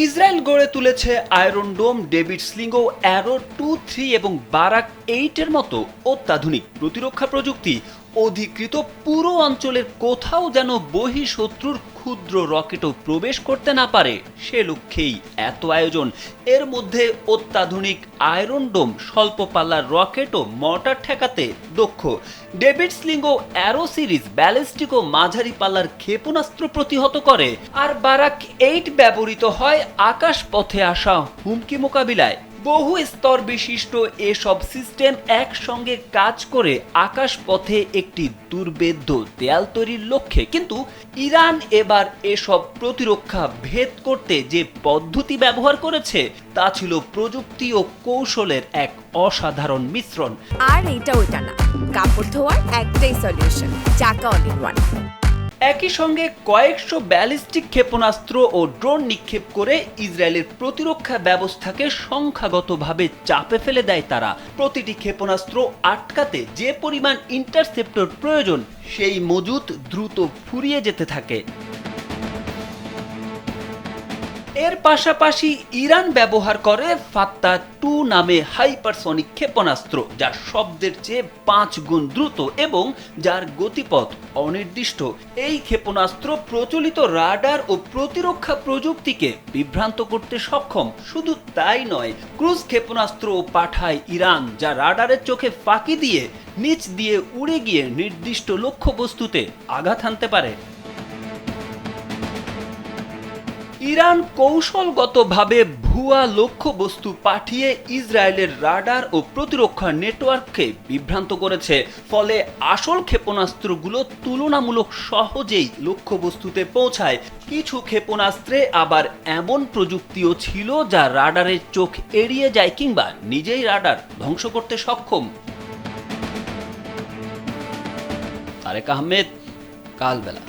Israel গড়ে তুলেছে iron ডোম, David স্লিঙ্গো, arrow 2-3 এবং বারাক 8 এর মতো অত্যাধুনিক প্রতিরক্ষা প্রযুক্তি। অধিকৃত পুরো অঞ্চলের কোথাও যেন বহিঃশত্রুর ক্ষুদ্র রকেটও প্রবেশ করতে না পারে, সে লক্ষ্যেই এত আয়োজন। এর মধ্যে অত্যাধুনিক আয়রন ডোম স্বল্প পাল্লার রকেট ও মর্টার ঠেকাতে দক্ষ, ডেভিড স্লিঙ্গো অ্যারো সিরিজ ব্যালিস্টিক ও মাঝারি পাল্লার ক্ষেপণাস্ত্র প্রতিহত করে, আর বারাক 8 ব্যবহৃত হয় আকাশ পথে আসা হুমকি মোকাবিলায়। বহু স্তর বিশিষ্ট এসব সিস্টেম একসঙ্গে কাজ করে আকাশ পথে একটি দুর্ভেদ্য দেয়াল তৈরির লক্ষ্যে। কিন্তু ইরান এবার এসব প্রতিরক্ষা ভেদ করতে যে পদ্ধতি ব্যবহার করেছে তা ছিল প্রযুক্তি ও কৌশলের এক অসাধারণ মিশ্রণ। আর এটা ওইটা না, কাপড় ধোয়ার একটাই সলিউশন, চাকা অল ইন ওয়ান। একই সঙ্গে কয়েকশো ব্যালিস্টিক ক্ষেপণাস্ত্র ও ড্রোন নিক্ষেপ করে ইসরায়েলের প্রতিরক্ষা ব্যবস্থাকে সংখ্যাগতভাবে চাপে ফেলে দেয় তারা। প্রতিটি ক্ষেপণাস্ত্র আটকাতে যে পরিমাণ ইন্টারসেপ্টর প্রয়োজন সেই মজুত দ্রুত ফুরিয়ে যেতে থাকে। এর পাশাপাশি ইরান ব্যবহার করে ফাত্তা 2 নামে হাইপারসনিক ক্ষেপণাস্ত্র, যা শব্দের চেয়ে 5 গুণ দ্রুত এবং যার গতিপথ অনির্দিষ্ট। এই ক্ষেপণাস্ত্র প্রচলিত রাডার ও প্রতিরক্ষা প্রযুক্তিকে বিভ্রান্ত করতে সক্ষম। শুধু তাই নয়, ক্রুজ ক্ষেপণাস্ত্রও পাঠায় ইরান, যা রাডারের চোখে ফাঁকি দিয়ে নিচ দিয়ে উড়ে গিয়ে নির্দিষ্ট লক্ষ্যবস্তুতে আঘাত হানতে পারে। ইরান কৌশলগতভাবে ভুয়া লক্ষ্যবস্তু পাঠিয়ে ইসরায়েলের রাডার ও প্রতিরক্ষা নেটওয়ার্ককে বিভ্রান্ত করেছে। ফলে আসল ক্ষেপণাস্ত্রগুলো তুলনামূলক সহজেই লক্ষ্যবস্তুতে পৌঁছায়। কিছু ক্ষেপণাস্ত্রে আবার এমন প্রযুক্তিও ছিল যা রাডারের চোখ এড়িয়ে যায় কিংবা নিজেই রাডার ধ্বংস করতে সক্ষম। তারেক আহমেদ, কালবেলা।